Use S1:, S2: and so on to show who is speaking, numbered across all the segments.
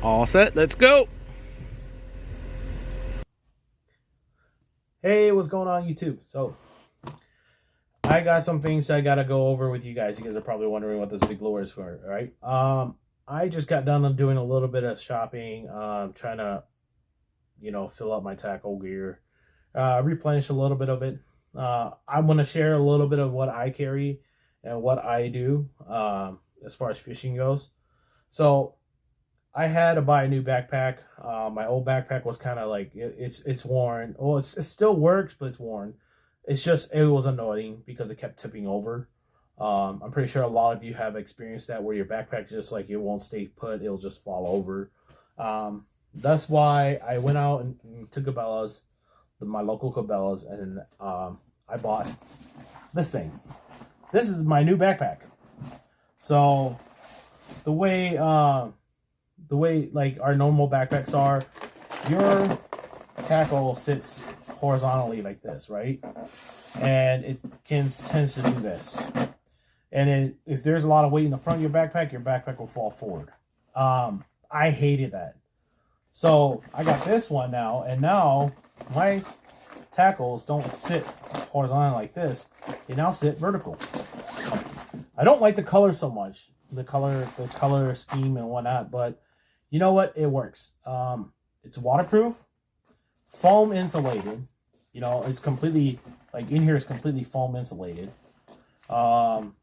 S1: All set, let's go.
S2: Hey, what's going on YouTube? So I got some things I gotta go over with you guys. You guys are probably wondering what this big lure is for, right? I just got done doing a little bit of shopping, trying to, fill up my tackle gear, replenish a little bit of it. I want to share a little bit of what I carry and what I do, as far as fishing goes. So I had to buy a new backpack. My old backpack was kind of like it's worn. Well, it still works, but it's worn. It was annoying because it kept tipping over. I'm pretty sure a lot of you have experienced that where your backpack just like it won't stay put; it'll just fall over. That's why I went out and to Cabela's, my local Cabela's, and I bought this thing. This is my new backpack. So the way like our normal backpacks are, your tackle sits horizontally like this, right? And it tends to do this. And if there's a lot of weight in the front of your backpack will fall forward. I hated that. So I got this one now, and now my tackles don't sit horizontally like this. They now sit vertical. I don't like the color so much, the color scheme and whatnot, but you know what? It works. It's waterproof, foam insulated. It's completely, like in here, it's completely foam insulated. And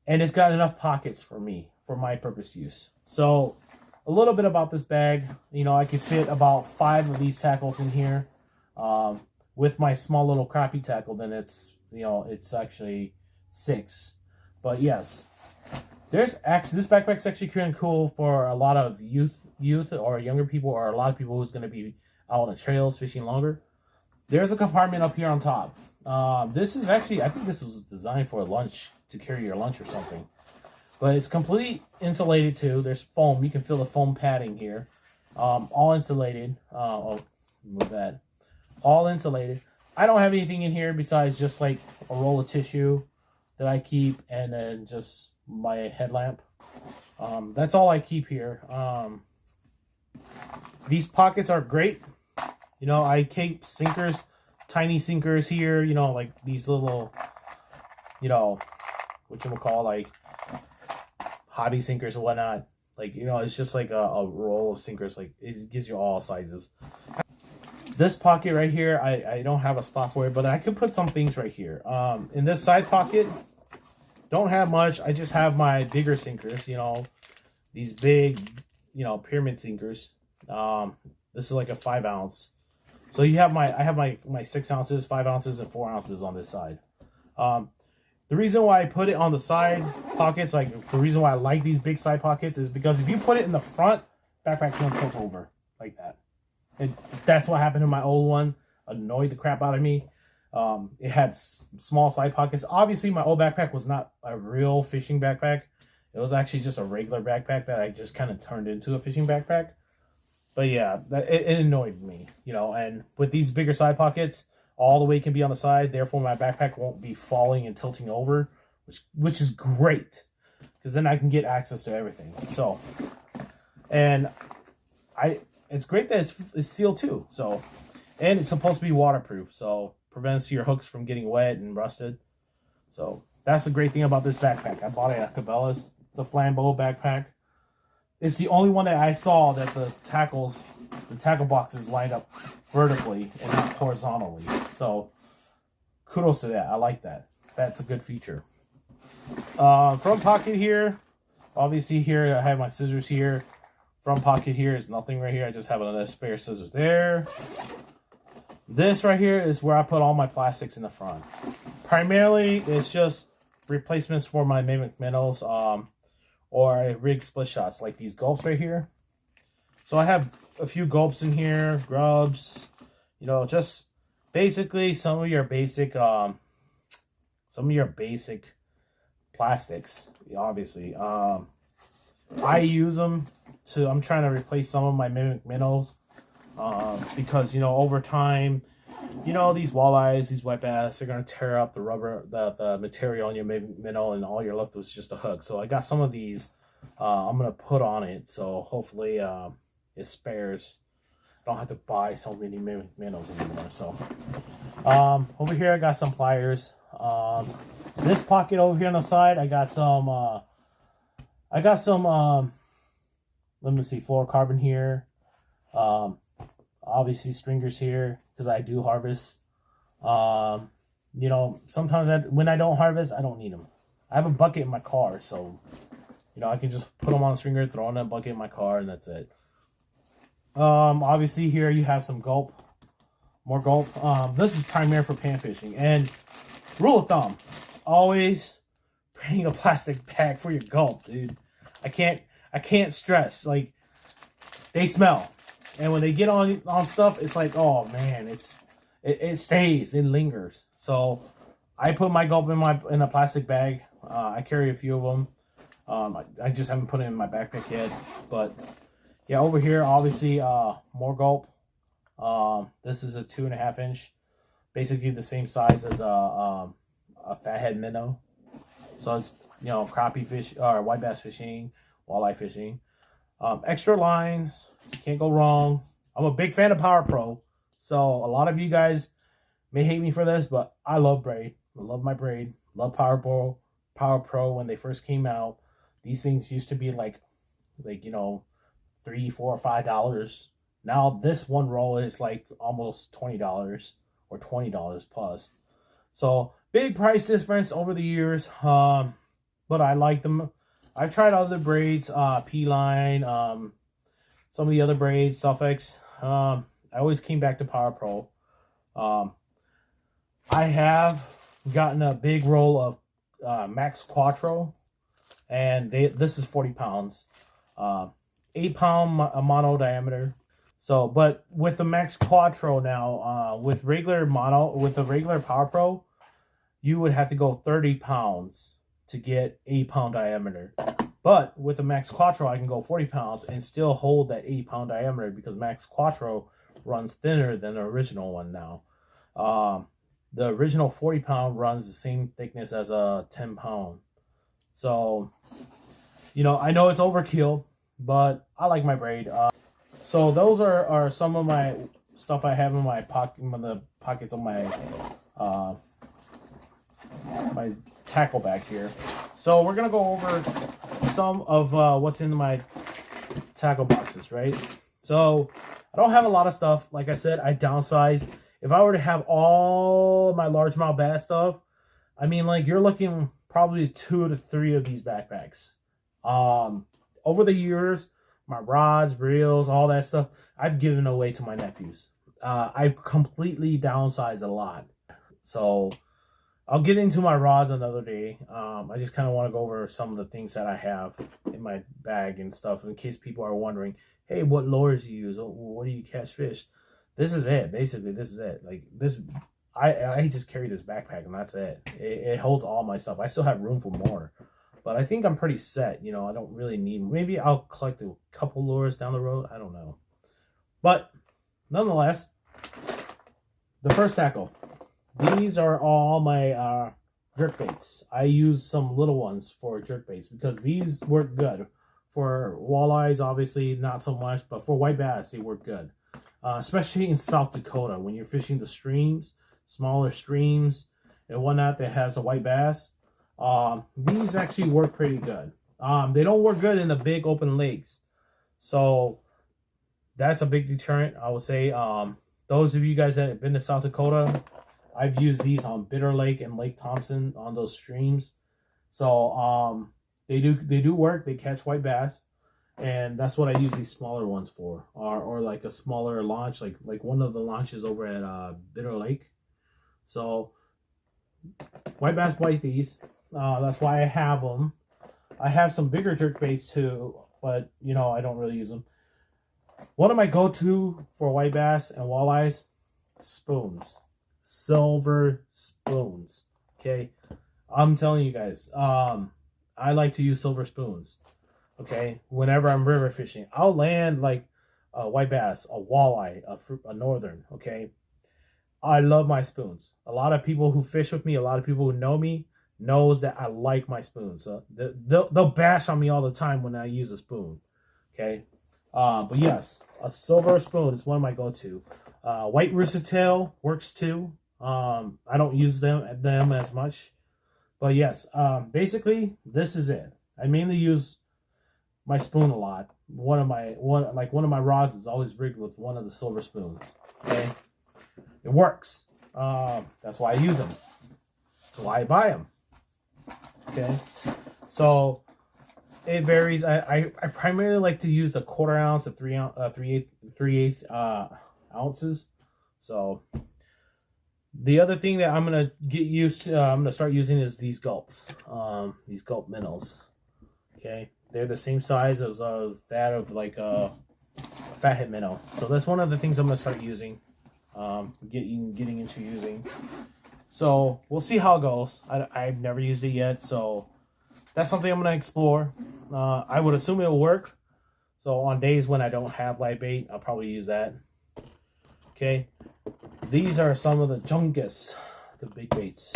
S2: it's got enough pockets for my purpose use. So a little bit about this bag. I could fit about 5 of these tackles in here. With my small little crappy tackle, then it's actually 6. But yes, this backpack's actually kind of cool for a lot of youth or younger people, or a lot of people who's going to be out on the trails fishing longer. There's a compartment up here on top. This is actually, I think this was designed for a lunch, to carry your lunch or something. But it's completely insulated too. There's foam. You can feel the foam padding here. All insulated. Move that. All insulated. I don't have anything in here besides just like a roll of tissue that I keep, and then just my headlamp. That's all I keep here. These pockets are great. I keep sinkers, tiny sinkers here, like these little, like hobby sinkers or whatnot. Like, it's just like a roll of sinkers. Like, it gives you all sizes. This pocket right here, I don't have a spot for it, but I could put some things right here. In this side pocket, don't have much. I just have my bigger sinkers, these big, pyramid sinkers. This is like a 5 ounce. So I have my 6 ounces, 5 ounces, and 4 ounces on this side. The reason why I put it on the side pockets, like the reason why I like these big side pockets, is because if you put it in the front, backpack's gonna tilt over like that. And that's what happened to my old one. Annoyed the crap out of me. It had small side pockets. Obviously, my old backpack was not a real fishing backpack. It was actually just a regular backpack that I just kind of turned into a fishing backpack. But yeah, it annoyed me, and with these bigger side pockets, all the weight can be on the side. Therefore, my backpack won't be falling and tilting over, which is great, because then I can get access to everything. So, and it's great that it's sealed too. So, and it's supposed to be waterproof, so prevents your hooks from getting wet and rusted. So that's the great thing about this backpack. I bought it at Cabela's. It's a Flambeau backpack. It's the only one that I saw that the tackle boxes lined up vertically and not horizontally. So kudos to that. I like that. That's a good feature. Front pocket here. Obviously here I have my scissors here. Front pocket here is nothing right here. I just have another spare scissors there. This right here is where I put all my plastics in the front. Primarily, it's just replacements for my mimic minnows, or rig split shots, like these Gulps right here. So I have a few Gulps in here, grubs, just basically some of your basic plastics, obviously. I use them I'm trying to replace some of my mimic minnows, because, over time, these walleyes, these wet bass, they're going to tear up the rubber, the material on your minnow, and all you're left with is just a hook. So I got some of these I'm gonna put on it, so hopefully it spares. I don't have to buy so many minnows anymore. So over here I got some pliers. This pocket over here on the side, I got some let me see, fluorocarbon here. Obviously stringers here because I do harvest. You know, sometimes when I don't harvest, I don't need them. I have a bucket in my car, so you know I can just put them on a stringer, throw in a bucket in my car, and that's it. Obviously here you have some gulp, more gulp. This is primary for pan fishing, and rule of thumb, always bring a plastic bag for your gulp, dude. I can't stress, like, they smell, and when they get on stuff, it's like, oh man, it stays, it lingers. So I put my gulp in a plastic bag. I carry a few of them. I just haven't put it in my backpack yet. But yeah, over here, obviously, more gulp. This is a 2.5 inch, basically the same size as a fathead minnow. So it's, you know, crappie fish or white bass fishing, walleye fishing. Extra lines, can't go wrong. I'm a big fan of Power Pro. So a lot of you guys may hate me for this, but I love braid. I love my braid. Love Power Pro when they first came out. These things used to be like you know, $3, $4, $5. Now this one roll is like almost $20 or $20 plus. So big price difference over the years. But I like them. I've tried other braids, P-line, some of the other braids, Suffix. I always came back to Power Pro. I have gotten a big roll of Max Quattro, and this is 40 pounds, 8-pound mono diameter. So, but with the Max Quattro now, with a regular Power Pro, you would have to go 30 pounds to get 8-pound diameter. But with the Max Quattro, I can go 40 pounds and still hold that 8-pound diameter because Max Quattro runs thinner than the original one now. The original 40-pound runs the same thickness as a 10-pound. So, you know, I know it's overkill, but I like my braid. So those are some of my stuff I have in my pocket, in the pockets of my my tackle bag here. So we're gonna go over some of what's in my tackle boxes, right? So I don't have a lot of stuff. Like I said, I downsized. If I were to have all my largemouth bass stuff, I mean, like, you're looking probably 2 to 3 of these backpacks. Over the years, my rods, reels, all that stuff, I've given away to my nephews. I've completely downsized a lot. So I'll get into my rods another day. I just kind of want to go over some of the things that I have in my bag and stuff in case people are wondering, hey, what lures do you use? What do you catch fish? This is it. Basically, this is it. Like, this, I just carry this backpack and that's it. It holds all my stuff. I still have room for more, but I think I'm pretty set. You know, I don't really need, maybe I'll collect a couple lures down the road. I don't know. But nonetheless, the first tackle. These are all my jerkbaits. I use some little ones for jerkbaits because these work good. For walleyes, obviously, not so much, but for white bass, they work good. Especially in South Dakota, when you're fishing the streams, smaller streams and whatnot that has a white bass. These actually work pretty good. They don't work good in the big open lakes. So that's a big deterrent, I would say. Those of you guys that have been to South Dakota, I've used these on Bitter Lake and Lake Thompson on those streams. So they do work. They catch white bass. And that's what I use these smaller ones for, or like a smaller launch, like one of the launches over at Bitter Lake. So white bass bite these. That's why I have them. I have some bigger jerkbaits too, but you know, I don't really use them. One of my go-to for white bass and walleyes, spoons, silver spoons. Okay, I'm telling you guys, I like to use silver spoons. Okay, whenever I'm river fishing, I'll land like a white bass, a walleye, a northern. Okay, I love my spoons. A lot of people who fish with me, a lot of people who know me, knows that I like my spoon. So they'll bash on me all the time when I use a spoon. Okay. But yes, a silver spoon is one of my go-to. White rooster tail works too. I don't use them as much. But yes, basically this is it. I mainly use my spoon a lot. One of my rods is always rigged with one of the silver spoons. Okay, it works. That's why I use them. That's why I buy them. Okay, so it varies. I primarily like to use the 1/4 ounce to 3/8 ounces. So the other thing that I'm gonna get used to, I'm gonna start using is these Gulps, these Gulp minnows. Okay, they're the same size as that of like a fathead minnow. So that's one of the things I'm gonna start using, getting into using. So we'll see how it goes. I've never used it yet, so that's something I'm gonna explore. I would assume it'll work. So on days when I don't have live bait, I'll probably use that. Okay, these are some of the junkus, the big baits.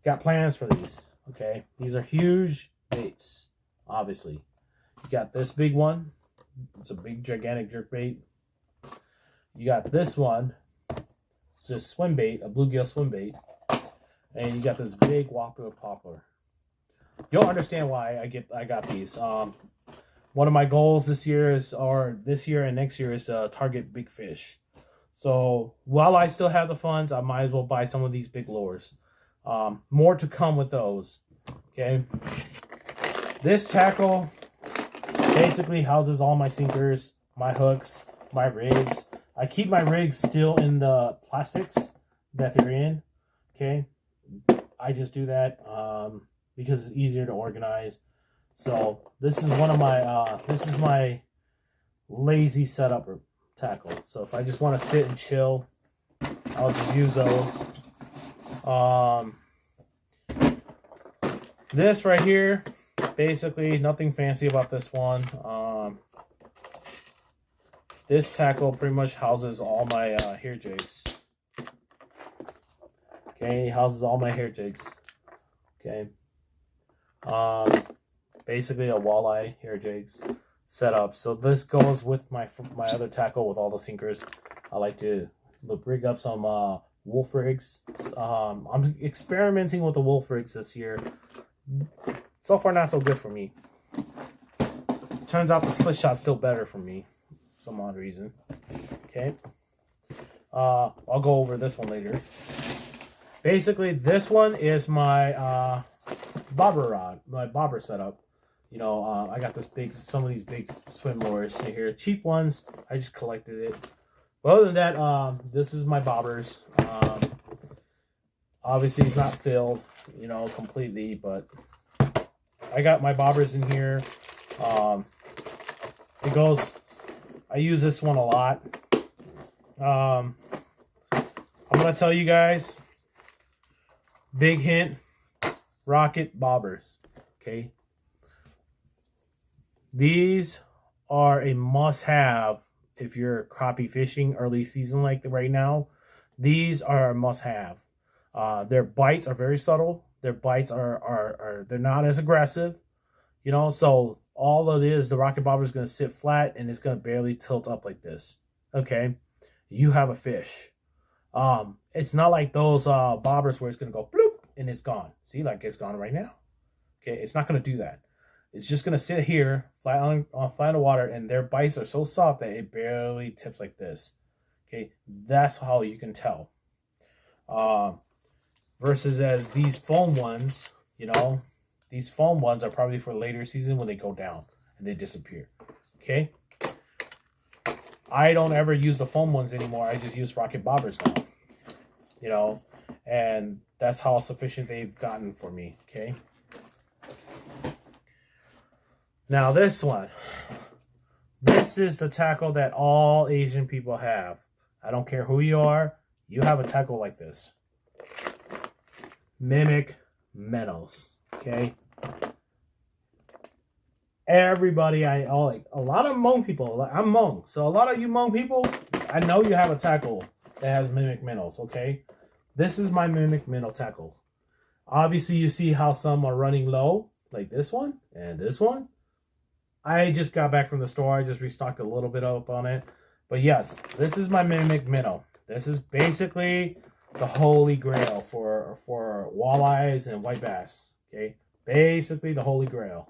S2: Got plans for these. Okay, these are huge baits. Obviously, you got this big one. It's a big, gigantic jerkbait. You got this one. It's just swim bait, a bluegill swim bait, and you got this big whopper popper. You'll understand why I got these. One of my goals this year and next year is to target big fish. So while I still have the funds, I might as well buy some of these big lures. More to come with those. Okay. This tackle basically houses all my sinkers, my hooks, my rigs. I keep my rigs still in the plastics that they're in. Okay. I just do that because it's easier to organize. So this is one of my this is my lazy setup tackle. So if I just want to sit and chill, I'll just use those. This right here, basically nothing fancy about this one. This tackle pretty much houses all my hair jigs. Okay, it houses all my hair jigs. Okay. Basically a walleye hair jigs setup. So this goes with my other tackle with all the sinkers. I like to rig up some wolf rigs. I'm experimenting with the wolf rigs this year. So far, not so good for me. Turns out the split shot's still better for me, for some odd reason. Okay. I'll go over this one later. Basically, this one is my bobber rod, my bobber setup. You know, I got some of these big swim lures here, cheap ones. I just collected it. But other than that, this is my bobbers. Obviously, it's not filled, you know, completely, but I got my bobbers in here. It goes. I use this one a lot. I'm gonna tell you guys. Big hint: rocket bobbers. Okay. These are a must-have if you're crappie fishing early season like right now. These are a must-have. Their bites are very subtle. Their bites are they're not as aggressive, you know. So all it is, the rocket bobber is going to sit flat and it's going to barely tilt up like this. Okay, you have a fish. It's not like those bobbers where it's going to go bloop and it's gone. See, like it's gone right now. Okay, it's not going to do that. It's just going to sit here flat on the water, and their bites are so soft that it barely tips like this. Okay, that's how you can tell. Versus as these foam ones, you know, these foam ones are probably for later season when they go down and they disappear. Okay, I don't ever use the foam ones anymore. I just use rocket bobbers now. You know, and that's how sufficient they've gotten for me. Okay. Now this one, this is the tackle that all Asian people have. I don't care who you are, you have a tackle like this. Mimic minnows, okay? Everybody, like a lot of Hmong people, I'm Hmong, so a lot of you Hmong people, I know you have a tackle that has mimic minnows, okay? This is my mimic minnow tackle. Obviously, you see how some are running low, like this one and this one. I just got back from the store. I just restocked a little bit up on it. But yes, this is my Mimic Minnow. This is basically the holy grail for walleyes and white bass. Okay, basically the holy grail.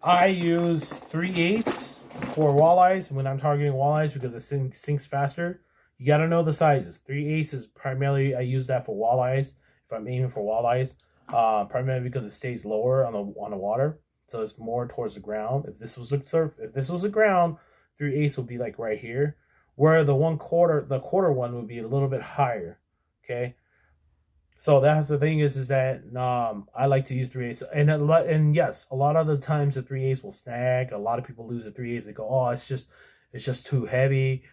S2: I use 3/8 for walleyes when I'm targeting walleyes because it sinks faster. You got to know the sizes. 3/8 is primarily, I use that for walleyes if I'm aiming for walleyes. Primarily because it stays lower on the water, so it's more towards the ground. If this was the ground, 3/8 would be like right here, where the quarter one would be a little bit higher. Okay, so that's the thing is that I like to use 3/8, and yes, a lot of the times the 3/8 will snag. A lot of people lose the 3/8. They go, oh, it's just too heavy.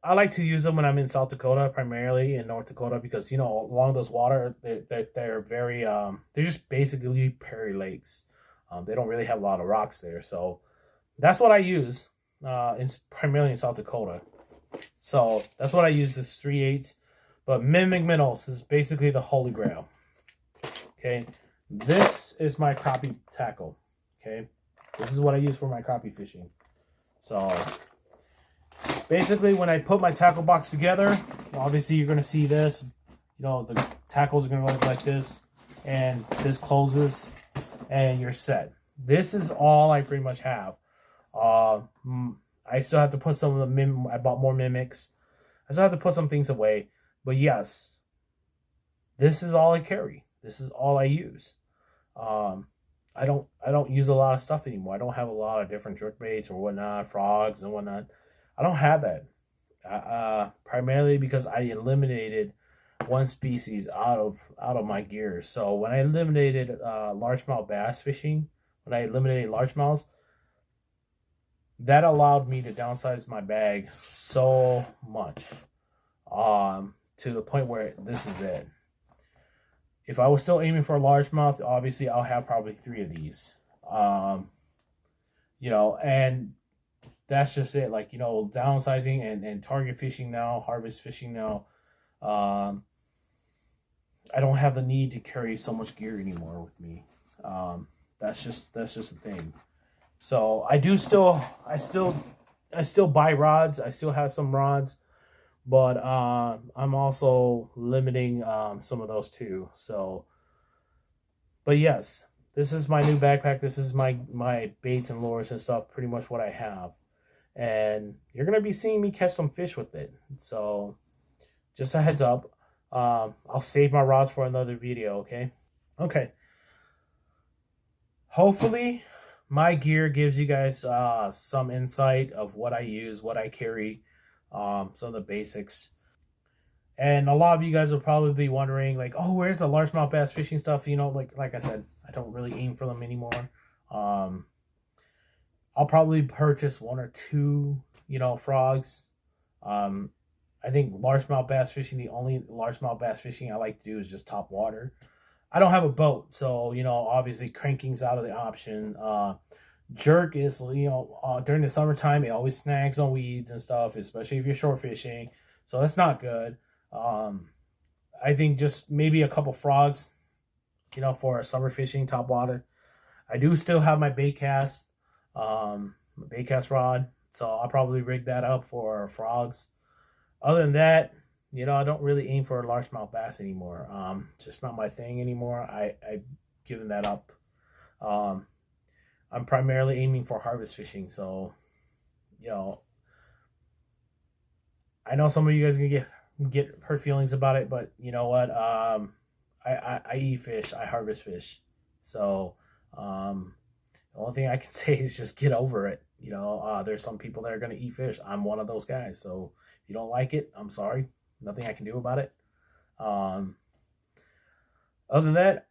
S2: I like to use them when I'm in South Dakota, primarily in North Dakota, because along those water, they're very they're just basically prairie lakes. They don't really have a lot of rocks there, so that's what I use. Primarily in South Dakota, so that's what I use. This 3/8, but Mimic Minnows is basically the holy grail. Okay, this is my crappie tackle. Okay, this is what I use for my crappie fishing. So basically, when I put my tackle box together, obviously you're going to see this. The tackles are going to look like this, and this closes, and you're set. This is all I pretty much have. I still have to put some of the I bought more mimics. I still have to put some things away, but yes, this is all I carry. This is all I use. I don't use a lot of stuff anymore. I don't have a lot of different jerkbaits or whatnot, frogs and whatnot. I don't have that. Primarily because I eliminated one species out of my gear. So when I eliminated largemouth bass fishing, when I eliminated largemouths, that allowed me to downsize my bag so much, to the point where this is it. If I was still aiming for a largemouth, obviously I'll have probably 3 of these. And that's just it. Like, downsizing and target fishing now, harvest fishing now. I don't have the need to carry so much gear anymore with me. That's just the thing. So I still buy rods. I still have some rods, but I'm also limiting some of those too. So, but yes, this is my new backpack. This is my baits and lures and stuff. Pretty much what I have, and you're gonna be seeing me catch some fish with it. So, just a heads up. I'll save my rods for another video. Okay. Hopefully my gear gives you guys some insight of what I use, what I carry, some of the basics. And a lot of you guys will probably be wondering, like, oh, where's the largemouth bass fishing stuff? Like I said, I don't really aim for them anymore. I'll probably purchase 1 or 2, frogs. I think largemouth bass fishing, the only largemouth bass fishing I like to do is just top water. I don't have a boat, so, obviously cranking's out of the option. Jerk is, during the summertime, it always snags on weeds and stuff, especially if you're shore fishing. So that's not good. I think just maybe a couple frogs, for summer fishing, top water. I do still have my bait cast rod, so I'll probably rig that up for frogs. Other than that, I don't really aim for a largemouth bass anymore. It's just not my thing anymore. I've given that up. I'm primarily aiming for harvest fishing, so I know some of you guys are gonna get hurt feelings about it, but you know what? I eat fish, I harvest fish, so the only thing I can say is just get over it. There's some people that are gonna eat fish. I'm one of those guys, so if you don't like it, I'm sorry. Nothing I can do about it. Other than that,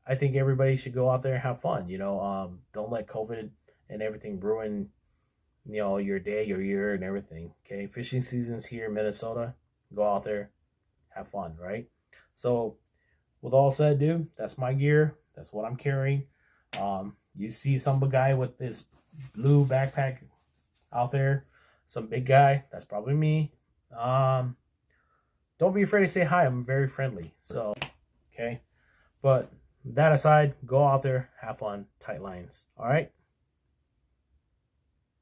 S2: I think everybody should go out there and have fun. Don't let COVID and everything ruin, your day, your year, and everything. Okay, fishing season's here in Minnesota. Go out there, have fun, right? So, with all said, dude, that's my gear. That's what I'm carrying. You see some guy with this blue backpack out there, some big guy. That's probably me. don't be afraid to say hi. I'm very friendly. So, okay. But that aside, go out there, have fun, tight lines. All right.